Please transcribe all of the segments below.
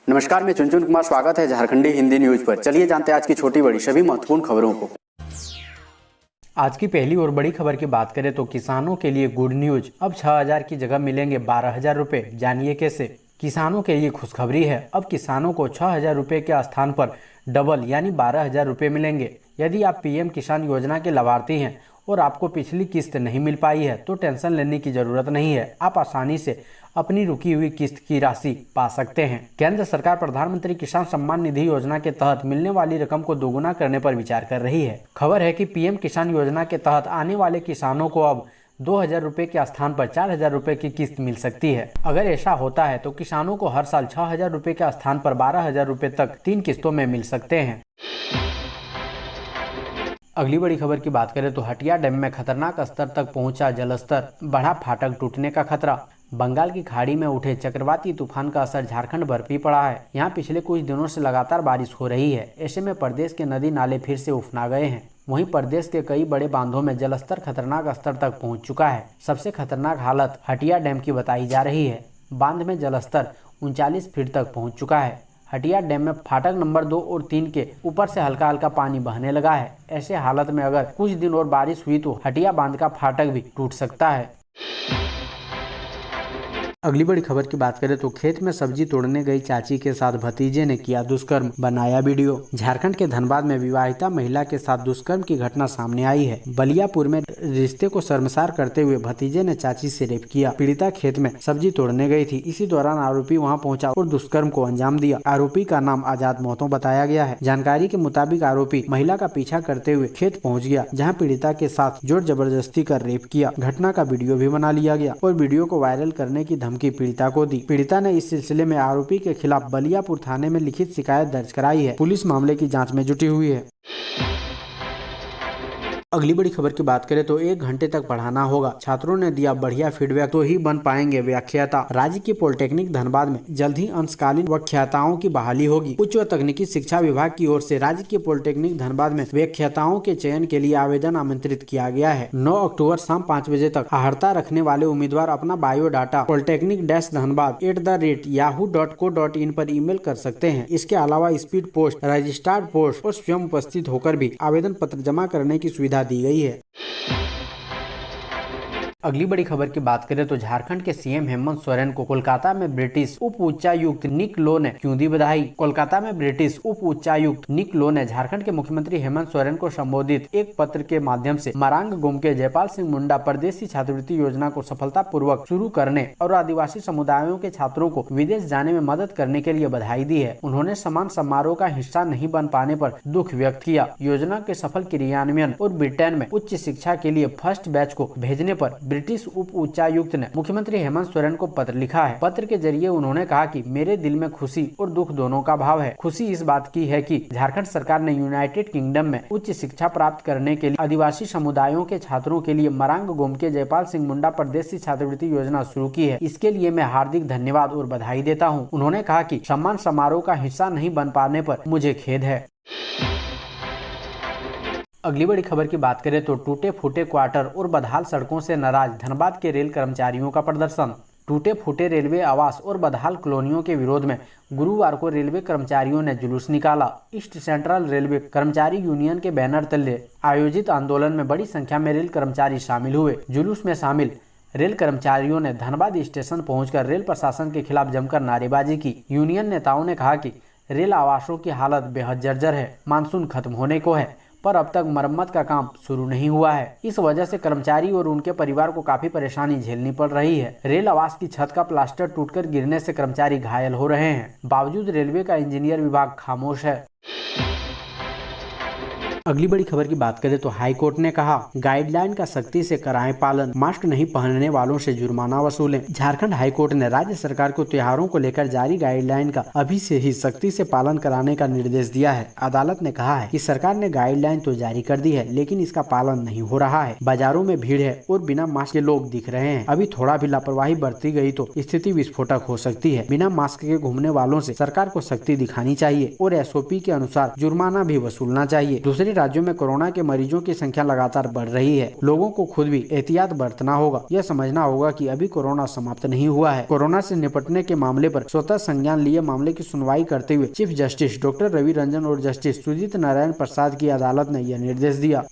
नमस्कार, मैं चुनचुन कुमार। स्वागत है झारखंडी हिंदी न्यूज पर। चलिए जानते हैं आज की छोटी बड़ी सभी महत्वपूर्ण खबरों को। आज की पहली और बड़ी खबर की बात करें तो किसानों के लिए गुड न्यूज। अब 6,000 की जगह मिलेंगे 12,000 रुपए। जानिए कैसे। किसानों के लिए खुशखबरी है। अब किसानों को 6,000 रुपए के स्थान पर डबल यानी 12,000 रुपए मिलेंगे। यदि आप पीएम किसान योजना के लाभार्थी हैं और आपको पिछली किस्त नहीं मिल पाई है तो टेंशन लेने की जरूरत नहीं है। आप आसानी से अपनी रुकी हुई किस्त की राशि पा सकते हैं। केंद्र सरकार प्रधानमंत्री किसान सम्मान निधि योजना के तहत मिलने वाली रकम को दोगुना करने पर विचार कर रही है। खबर है कि पीएम किसान योजना के तहत आने वाले किसानों को अब 2,000 रुपए के स्थान पर 4,000 रुपए की किस्त मिल सकती है। अगर ऐसा होता है तो किसानों को हर साल 6,000 रुपए के स्थान पर 12,000 रुपए तक 3 किस्तों में मिल सकते हैं। अगली बड़ी खबर की बात करें तो हटिया डैम में खतरनाक स्तर तक पहुंचा जलस्तर, बढ़ा फाटक टूटने का खतरा। बंगाल की खाड़ी में उठे चक्रवाती तूफान का असर झारखंड भर भी पड़ा है। यहाँ पिछले कुछ दिनों से लगातार बारिश हो रही है। ऐसे में प्रदेश के नदी नाले फिर से उफना गए हैं। वहीं प्रदेश के कई बड़े बांधों में जलस्तर खतरनाक स्तर तक पहुंच चुका है। सबसे खतरनाक हालत हटिया डैम की बताई जा रही है। बांध में जलस्तर 39 फीट तक पहुंच चुका है। हटिया डैम में फाटक नंबर 2 और 3 के ऊपर से हल्का हल्का पानी बहने लगा है। ऐसे हालत में अगर कुछ दिन और बारिश हुई तो हटिया बांध का फाटक भी टूट सकता है। अगली बड़ी खबर की बात करें तो खेत में सब्जी तोड़ने गई चाची के साथ भतीजे ने किया दुष्कर्म, बनाया वीडियो। झारखंड के धनबाद में विवाहिता महिला के साथ दुष्कर्म की घटना सामने आई है। बलियापुर में रिश्ते को शर्मसार करते हुए भतीजे ने चाची से रेप किया। पीड़िता खेत में सब्जी तोड़ने गई थी। इसी दौरान आरोपी वहां पहुंचा और दुष्कर्म को अंजाम दिया। आरोपी का नाम आजाद मोहतो बताया गया है। जानकारी के मुताबिक आरोपी महिला का पीछा करते हुए खेत पहुँच गया, जहाँ पीड़िता के साथ जोर जबरदस्ती कर रेप किया। घटना का वीडियो भी बना लिया गया और वीडियो को वायरल करने की धमकी पीड़िता को दी। पीड़िता ने इस सिलसिले में आरोपी के खिलाफ बलियापुर थाने में लिखित शिकायत दर्ज कराई है। पुलिस मामले की जांच में जुटी हुई है। अगली बड़ी खबर की बात करें तो 1 घंटे तक पढ़ाना होगा। छात्रों ने दिया बढ़िया फीडबैक तो ही बन पाएंगे व्याख्याता। राज्य की पॉलिटेक्निक धनबाद में जल्द ही अंशकालीन व्याख्याताओं की बहाली होगी। उच्च व तकनीकी शिक्षा विभाग की ओर से राज्य की पॉलिटेक्निक धनबाद में व्याख्याताओं के चयन के लिए आवेदन आमंत्रित किया गया है। 9 अक्टूबर शाम 5 बजे तक आहर्ता रखने वाले उम्मीदवार अपना बायोडाटा polytechnic-dhanbad@yahoo.co.in पर ईमेल कर सकते हैं। इसके अलावा स्पीड पोस्ट, रजिस्टर्ड पोस्ट और स्वयं उपस्थित होकर भी आवेदन पत्र जमा करने की सुविधा दी गई है। अगली बड़ी खबर की बात करें तो झारखंड के सीएम हेमंत सोरेन को कोलकाता में ब्रिटिश उप उच्चायुक्त निक लो ने क्यों दी बधाई। कोलकाता में ब्रिटिश उप उच्चायुक्त निक लो ने झारखंड के मुख्यमंत्री हेमंत सोरेन को संबोधित एक पत्र के माध्यम से मरांग गोम के जयपाल सिंह मुंडा परदेशी छात्रवृत्ति योजना को सफलतापूर्वक शुरू करने और आदिवासी समुदायों के छात्रों को विदेश जाने में मदद करने के लिए बधाई दी है। उन्होंने सम्मान समारोह का हिस्सा नहीं बन पाने पर दुख व्यक्त किया। योजना के सफल क्रियान्वयन और ब्रिटेन में उच्च शिक्षा के लिए फर्स्ट बैच को भेजने पर ब्रिटिश उप उच्चायुक्त ने मुख्यमंत्री हेमंत सोरेन को पत्र लिखा है। पत्र के जरिए उन्होंने कहा कि मेरे दिल में खुशी और दुख दोनों का भाव है। खुशी इस बात की है कि झारखंड सरकार ने यूनाइटेड किंगडम में उच्च शिक्षा प्राप्त करने के लिए आदिवासी समुदायों के छात्रों के लिए मरांग गोम के जयपाल सिंह मुंडा परदेशी छात्रवृत्ति योजना शुरू की है। इसके लिए मैं हार्दिक धन्यवाद और बधाई देता हूँ। उन्होंने कहा कि सम्मान समारोह का हिस्सा नहीं बन पाने पर मुझे खेद है। अगली बड़ी खबर की बात करें तो टूटे फूटे क्वार्टर और बदहाल सड़कों से नाराज धनबाद के रेल कर्मचारियों का प्रदर्शन। टूटे फूटे रेलवे आवास और बदहाल कॉलोनियों के विरोध में गुरुवार को रेलवे कर्मचारियों ने जुलूस निकाला। ईस्ट सेंट्रल रेलवे कर्मचारी यूनियन के बैनर तले आयोजित आंदोलन में बड़ी संख्या में रेल कर्मचारी शामिल हुए। जुलूस में शामिल रेल कर्मचारियों ने धनबाद स्टेशन पहुंचकर रेल प्रशासन के खिलाफ जमकर नारेबाजी की। यूनियन नेताओं ने कहा कि रेल आवासों की हालत बेहद जर्जर है। मानसून खत्म होने को है पर अब तक मरम्मत का काम शुरू नहीं हुआ है। इस वजह से कर्मचारी और उनके परिवार को काफी परेशानी झेलनी पड़ रही है। रेल आवास की छत का प्लास्टर टूटकर गिरने से कर्मचारी घायल हो रहे हैं। बावजूद रेलवे का इंजीनियर विभाग खामोश है। अगली बड़ी खबर की बात करें तो हाई कोर्ट ने कहा गाइडलाइन का सख्ती से कराएं पालन, मास्क नहीं पहनने वालों से जुर्माना वसूलें। झारखंड हाई कोर्ट ने राज्य सरकार को त्योहारों को लेकर जारी गाइडलाइन का अभी से ही सख्ती से पालन कराने का निर्देश दिया है। अदालत ने कहा है कि सरकार ने गाइडलाइन तो जारी कर दी है लेकिन इसका पालन नहीं हो रहा है। बाजारों में भीड़ है और बिना मास्क के लोग दिख रहे हैं। अभी थोड़ा भी लापरवाही बरती गई तो स्थिति विस्फोटक हो सकती है। बिना मास्क के घूमने वालों से सरकार को सख्ती दिखानी चाहिए और SOP के अनुसार जुर्माना भी वसूलना चाहिए। दूसरी राज्यों में कोरोना के मरीजों की संख्या लगातार बढ़ रही है। लोगों को खुद भी एहतियात बरतना होगा। यह समझना होगा कि अभी कोरोना समाप्त नहीं हुआ है। कोरोना से निपटने के मामले पर स्वतः संज्ञान लिए मामले की सुनवाई करते हुए chief justice doctor Ravi Ranjan और जस्टिस सुजीत नारायण प्रसाद की अदालत ने यह निर्देश दिया।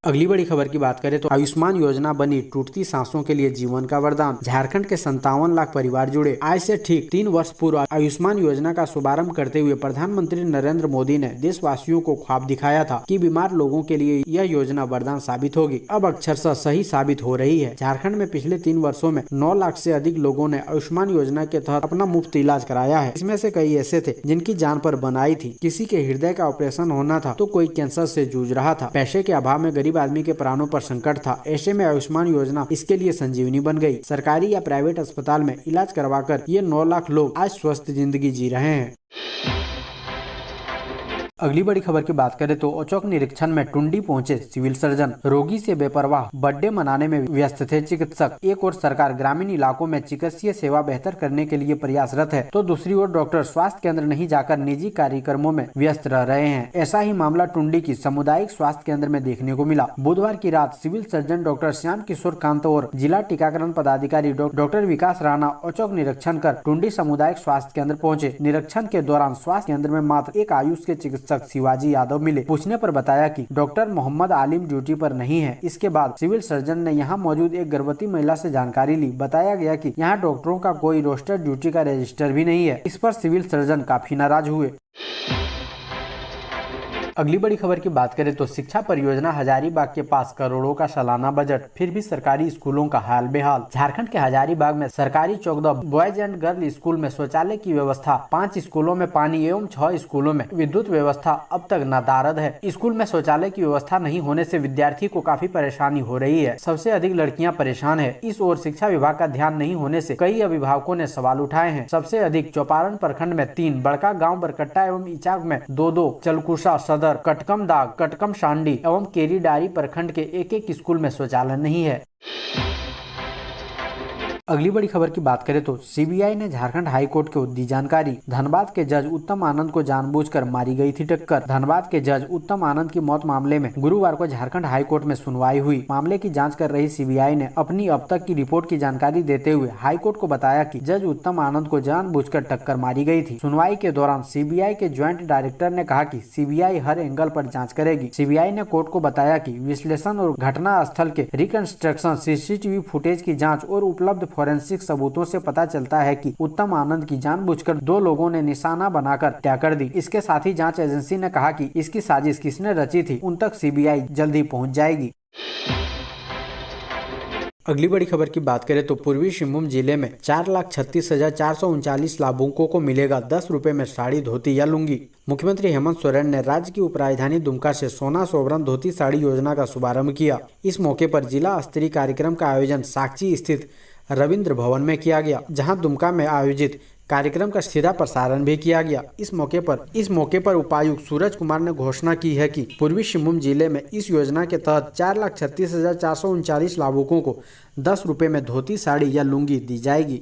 अगली बड़ी खबर की बात करें तो आयुष्मान योजना बनी टूटती सांसों के लिए जीवन का वरदान। झारखंड के 57 लाख परिवार जुड़े। आज से ठीक 3 वर्ष पूर्व आयुष्मान योजना का शुभारंभ करते हुए प्रधानमंत्री नरेंद्र मोदी ने देशवासियों को ख्वाब दिखाया था कि बीमार लोगों के लिए यह योजना वरदान साबित होगी। अब अक्षरशः सही साबित हो रही है। झारखंड में पिछले 3 वर्षों में 9 लाख से अधिक लोगों ने आयुष्मान योजना के तहत अपना मुफ्त इलाज कराया है। इसमें से कई ऐसे थे जिनकी जान पर बन आई थी। किसी के हृदय का ऑपरेशन होना था तो कोई कैंसर से जूझ रहा था। पैसे के अभाव में गरीब आदमी के प्राणों पर संकट था। ऐसे में आयुष्मान योजना इसके लिए संजीवनी बन गई। सरकारी या प्राइवेट अस्पताल में इलाज करवाकर ये 9 लाख लोग आज स्वस्थ जिंदगी जी रहे हैं। अगली बड़ी खबर की बात करें तो औचक निरीक्षण में टुंडी पहुंचे सिविल सर्जन। रोगी से बेपरवाह बर्थडे मनाने में व्यस्त थे चिकित्सक। एक ओर सरकार ग्रामीण इलाकों में चिकित्सीय सेवा बेहतर करने के लिए प्रयासरत है तो दूसरी ओर डॉक्टर स्वास्थ्य केंद्र नहीं जाकर निजी कार्यक्रमों में व्यस्त रह रहे हैं। ऐसा ही मामला टुंडी की सामुदायिक स्वास्थ्य केंद्र में देखने को मिला। बुधवार की रात civil surgeon doctor Shyam Kishore Kant और जिला टीकाकरण पदाधिकारी डॉक्टर विकास राणा औचक निरीक्षण कर टुंडी सामुदायिक स्वास्थ्य केंद्र पहुंचे। निरीक्षण के दौरान स्वास्थ्य केंद्र में मात्र एक आयुष के चिकित्सक शिवाजी यादव मिले। पूछने पर बताया कि डॉक्टर मोहम्मद आलिम ड्यूटी पर नहीं है। इसके बाद सिविल सर्जन ने यहां मौजूद एक गर्भवती महिला से जानकारी ली। बताया गया कि यहां डॉक्टरों का कोई रोस्टर ड्यूटी का रजिस्टर भी नहीं है। इस पर सिविल सर्जन काफी नाराज हुए। अगली बड़ी खबर की बात करें तो शिक्षा परियोजना हजारीबाग के पास करोड़ों का सालाना बजट, फिर भी सरकारी स्कूलों का हाल बेहाल। झारखंड के हजारीबाग में सरकारी 14 बॉयज एंड गर्ल स्कूल में शौचालय की व्यवस्था, 5 स्कूलों में पानी एवं 6 स्कूलों में विद्युत व्यवस्था अब तक नादारद है। स्कूल में शौचालय की व्यवस्था नहीं होने से विद्यार्थी को काफी परेशानी हो रही है। सबसे अधिक लड़कियां परेशान है। इस ओर शिक्षा विभाग का ध्यान नहीं होने से कई अभिभावकों ने सवाल उठाए हैं। सबसे अधिक चौपारण प्रखंड में 3, बड़का गाँव बरकट्टा एवं इचाक में 2, चलकुशा सदर, कटकम दाग, कटकम शांडी एवं केरीडारी प्रखंड के एक स्कूल में शौचालय नहीं है। अगली बड़ी खबर की बात करें तो सीबीआई ने झारखंड हाई कोर्ट को दी जानकारी। धनबाद के जज उत्तम आनंद को जानबूझकर मारी गई थी टक्कर। धनबाद के जज उत्तम आनंद की मौत मामले में गुरुवार को झारखंड हाई कोर्ट में सुनवाई हुई। मामले की जांच कर रही सीबीआई ने अपनी अब तक की रिपोर्ट की जानकारी देते हुए हाई कोर्ट को बताया कि जज उत्तम आनंद को जानबूझकर टक्कर मारी गई थी। सुनवाई के दौरान सीबीआई के ज्वाइंट डायरेक्टर ने कहा कि सीबीआई हर एंगल पर जाँच करेगी। सीबीआई ने कोर्ट को बताया कि विश्लेषण और घटना स्थल के रिकंस्ट्रक्शन, सीसीटीवी फुटेज की जाँच और उपलब्ध फोरेंसिक सबूतों से पता चलता है कि उत्तम आनंद की जानबूझकर 2 लोगों ने निशाना बनाकर हत्या कर दी। इसके साथ ही जांच एजेंसी ने कहा कि इसकी साजिश किसने रची थी उन तक सीबीआई जल्द ही पहुंच जाएगी। अगली बड़ी खबर की बात करें तो पूर्वी सिंहभूम जिले में 4,36,439 लाभुकों को मिलेगा 10 रुपए में साड़ी, धोती या लुंगी। मुख्यमंत्री हेमंत सोरेन ने राज्य की उपराजधानी दुमका से सोना सोवरन धोती साड़ी योजना का शुभारंभ किया। इस मौके पर जिला स्तरीय कार्यक्रम का आयोजन साक्षी स्थित रविंद्र भवन में किया गया, जहां दुमका में आयोजित कार्यक्रम का सीधा प्रसारण भी किया गया। इस मौके पर उपायुक्त सूरज कुमार ने घोषणा की है कि पूर्वी सिंहभूम जिले में इस योजना के तहत 4,36,439 लाभुकों को 10 रुपए में धोती, साड़ी या लुंगी दी जाएगी।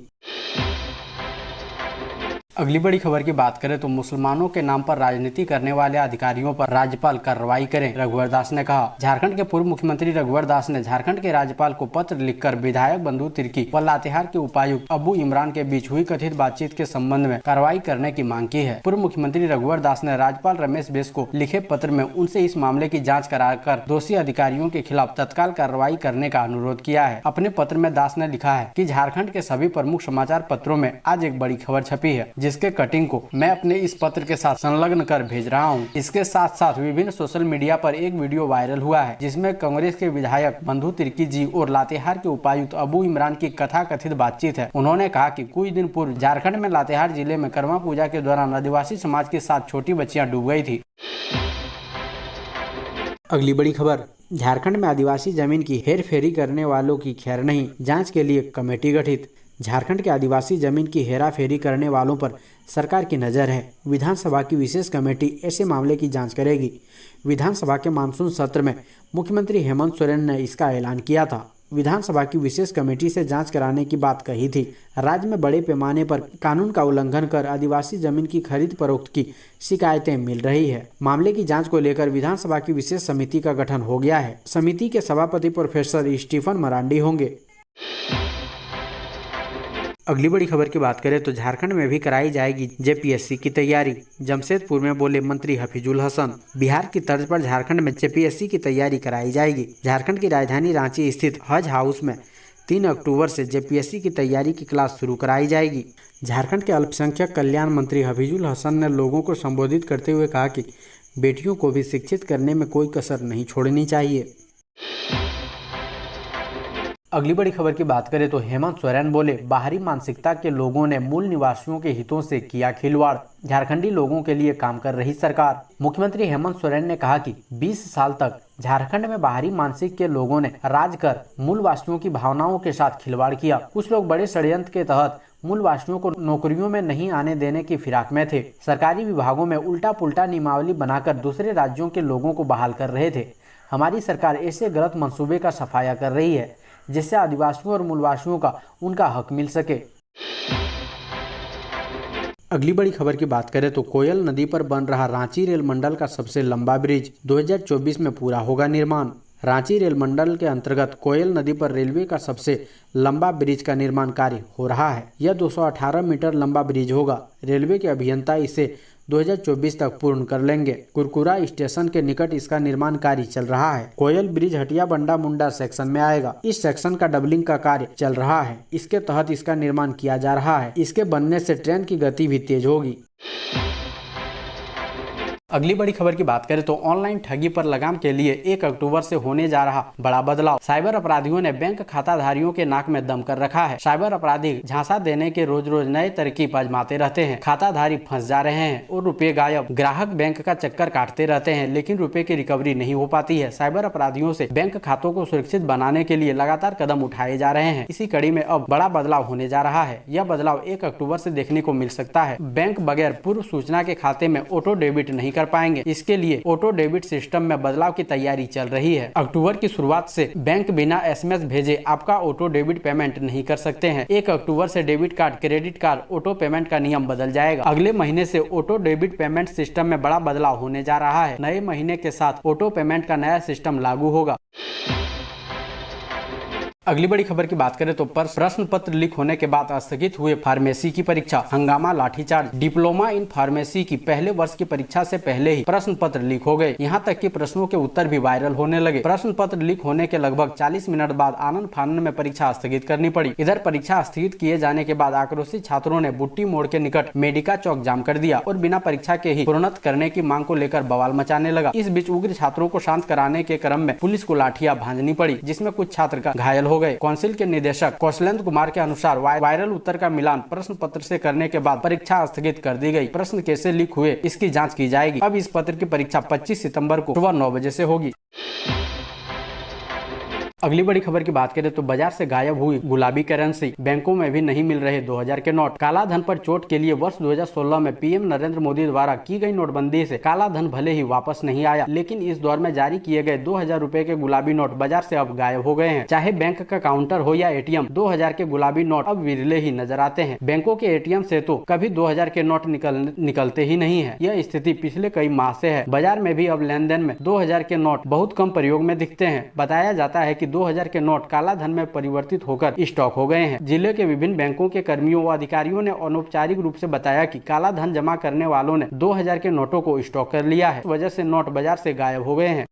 अगली बड़ी खबर की बात करें तो मुसलमानों के नाम पर राजनीति करने वाले अधिकारियों पर राज्यपाल कार्रवाई करें, रघुवर दास ने कहा। झारखंड के पूर्व मुख्यमंत्री रघुवर दास ने झारखंड के राज्यपाल को पत्र लिखकर विधायक बंधु तिर्की व लातेहार के उपायुक्त अबू इमरान के बीच हुई कथित बातचीत के संबंध में कार्रवाई करने की मांग की है। पूर्व मुख्यमंत्री रघुवर दास ने राज्यपाल रमेश बैस को लिखे पत्र में उनसे इस मामले की जाँच कराकर दोषी अधिकारियों के खिलाफ तत्काल कार्रवाई करने का अनुरोध किया है। अपने पत्र में दास ने लिखा है कि झारखंड के सभी प्रमुख समाचार पत्रों में आज एक बड़ी खबर छपी है, जिसके कटिंग को मैं अपने इस पत्र के साथ संलग्न कर भेज रहा हूं। इसके साथ साथ विभिन्न सोशल मीडिया पर एक वीडियो वायरल हुआ है, जिसमें कांग्रेस के विधायक बंधु तिर्की जी और लातेहार के उपायुक्त अबू इमरान की कथा कथित बातचीत है। उन्होंने कहा कि कुछ दिन पूर्व झारखंड में लातेहार जिले में कर्मा पूजा के दौरान आदिवासी समाज के साथ छोटी बच्चियां डूब गई थी। अगली बड़ी खबर, झारखंड में आदिवासी जमीन की हेरफेरी करने वालों की खैर नहीं, जांच के लिए कमेटी गठित। झारखंड के आदिवासी जमीन की हेराफेरी करने वालों पर सरकार की नज़र है। विधानसभा की विशेष कमेटी ऐसे मामले की जांच करेगी। विधानसभा के मानसून सत्र में मुख्यमंत्री हेमंत सोरेन ने इसका ऐलान किया था। विधानसभा की विशेष कमेटी से जांच कराने की बात कही थी। राज्य में बड़े पैमाने पर कानून का उल्लंघन कर आदिवासी जमीन की खरीद फरोख्त की शिकायतें मिल रही है। मामले की जांच को लेकर विधानसभा की विशेष समिति का गठन हो गया है। समिति के सभापति प्रोफेसर स्टीफन मरांडी होंगे। अगली बड़ी खबर की बात करें तो झारखंड में भी कराई जाएगी जेपीएससी की तैयारी। जमशेदपुर में बोले मंत्री हफीजुल हसन। बिहार की तर्ज पर झारखंड में जेपीएससी की तैयारी कराई जाएगी। झारखंड की राजधानी रांची स्थित हज हाउस में 3 अक्टूबर से जेपीएससी की तैयारी की क्लास शुरू कराई जाएगी। झारखंड के अल्पसंख्यक कल्याण मंत्री हफीजुल हसन ने लोगों को संबोधित करते हुए कहा कि बेटियों को भी शिक्षित करने में कोई कसर नहीं छोड़नी चाहिए। अगली बड़ी खबर की बात करें तो हेमंत सोरेन बोले बाहरी मानसिकता के लोगों ने मूल निवासियों के हितों से किया खिलवाड़। झारखंडी लोगों के लिए काम कर रही सरकार। मुख्यमंत्री हेमंत सोरेन ने कहा कि 20 साल तक झारखंड में बाहरी मानसिक के लोगों ने राज कर मूल वासियों की भावनाओं के साथ खिलवाड़ किया। कुछ लोग बड़े षड्यंत्र के तहत मूल वासियों को नौकरियों में नहीं आने देने की फिराक में थे। सरकारी विभागों में उल्टा पुल्टा नियमावली बनाकर दूसरे राज्यों के लोगों को बहाल कर रहे थे। हमारी सरकार ऐसे गलत मंसूबे का सफाया कर रही है जिससे आदिवासियों और मूलवासियों का उनका हक मिल सके। अगली बड़ी खबर की बात करें तो कोयल नदी पर बन रहा रांची रेल मंडल का सबसे लंबा ब्रिज 2024 में पूरा होगा निर्माण। रांची रेल मंडल के अंतर्गत कोयल नदी पर रेलवे का सबसे लंबा ब्रिज का निर्माण कार्य हो रहा है। यह 218 मीटर लंबा ब्रिज होगा। रेलवे के अभियंता इसे 2024 तक पूर्ण कर लेंगे। कुरकुरा स्टेशन के निकट इसका निर्माण कार्य चल रहा है। कोयल ब्रिज हटिया बंडा मुंडा सेक्शन में आएगा। इस सेक्शन का डबलिंग का कार्य चल रहा है। इसके तहत इसका निर्माण किया जा रहा है। इसके बनने से ट्रेन की गति भी तेज होगी। अगली बड़ी खबर की बात करें तो ऑनलाइन ठगी पर लगाम के लिए 1 अक्टूबर से होने जा रहा बड़ा बदलाव। साइबर अपराधियों ने बैंक खाताधारियों के नाक में दम कर रखा है। साइबर अपराधी झांसा देने के रोज रोज नए तरकीब आजमाते रहते हैं। खाताधारी फंस जा रहे हैं और रुपए गायब। ग्राहक बैंक का चक्कर काटते रहते हैं लेकिन रुपए की रिकवरी नहीं हो पाती है। साइबर अपराधियों से बैंक खातों को सुरक्षित बनाने के लिए लगातार कदम उठाए जा रहे हैं। इसी कड़ी में अब बड़ा बदलाव होने जा रहा है। यह बदलाव 1 अक्टूबर से देखने को मिल सकता है। बैंक बगैर पूर्व सूचना के खाते में ऑटो डेबिट नहीं कर पाएंगे। इसके लिए ऑटो डेबिट सिस्टम में बदलाव की तैयारी चल रही है। अक्टूबर की शुरुआत से बैंक बिना एसएमएस भेजे आपका ऑटो डेबिट पेमेंट नहीं कर सकते हैं। 1 अक्टूबर से debit card, credit card, auto payment का नियम बदल जाएगा। अगले महीने से ऑटो डेबिट पेमेंट सिस्टम में बड़ा बदलाव होने जा रहा है। नए महीने के साथ ऑटो पेमेंट का नया सिस्टम लागू होगा। अगली बड़ी खबर की बात करें तो प्रश्न पत्र लीक होने के बाद स्थगित हुए फार्मेसी की परीक्षा। हंगामा, लाठीचार्ज। डिप्लोमा इन फार्मेसी की पहले वर्ष की परीक्षा से पहले ही प्रश्न पत्र लीक हो गए। यहां तक कि प्रश्नों के उत्तर भी वायरल होने लगे। प्रश्न पत्र लीक होने के लगभग 40 मिनट बाद आनंद फानन में परीक्षा स्थगित करनी पड़ी। इधर परीक्षा स्थगित किए जाने के बाद आक्रोशित छात्रों ने बुट्टी मोड़ के निकट मेडिका चौक जाम कर दिया और बिना परीक्षा के ही प्रोन्नत करने की मांग को लेकर बवाल मचाने लगा। इस बीच उग्र छात्रों को शांत कराने के क्रम में पुलिस को लाठियां भांजनी पड़ी, जिसमें कुछ छात्र घायल हो गए। काउंसिल के निदेशक कौशलेंद्र कुमार के अनुसार वायरल उत्तर का मिलान प्रश्न पत्र से करने के बाद परीक्षा स्थगित कर दी गई। प्रश्न कैसे लीक हुए इसकी जांच की जाएगी। अब इस पत्र की परीक्षा 25 सितंबर को सुबह 9 बजे से होगी। अगली बड़ी खबर की बात करें तो बाजार से गायब हुई गुलाबी करेंसी। बैंकों में भी नहीं मिल रहे 2000 के नोट। काला धन पर चोट के लिए वर्ष 2016 में पीएम नरेंद्र मोदी द्वारा की गई नोटबंदी से काला धन भले ही वापस नहीं आया, लेकिन इस दौर में जारी किए गए 2000 रुपए के गुलाबी नोट बाजार से अब गायब हो गए हैं। चाहे बैंक का काउंटर हो या एटीएम, 2000 के गुलाबी नोट अब विरले ही नजर आते हैं। बैंकों के एटीएम से तो कभी 2000 के नोट निकलते ही नहीं है। यह स्थिति पिछले कई माह से है। बाजार में भी अब लेन देन में 2000 के नोट बहुत कम प्रयोग में दिखते हैं। बताया जाता है कि 2000 के नोट काला धन में परिवर्तित होकर स्टॉक हो गए हैं। जिले के विभिन्न बैंकों के कर्मियों व अधिकारियों ने अनौपचारिक रूप से बताया कि काला धन जमा करने वालों ने 2000 के नोटों को स्टॉक कर लिया है। इस वजह से नोट बाजार से गायब हो गए हैं।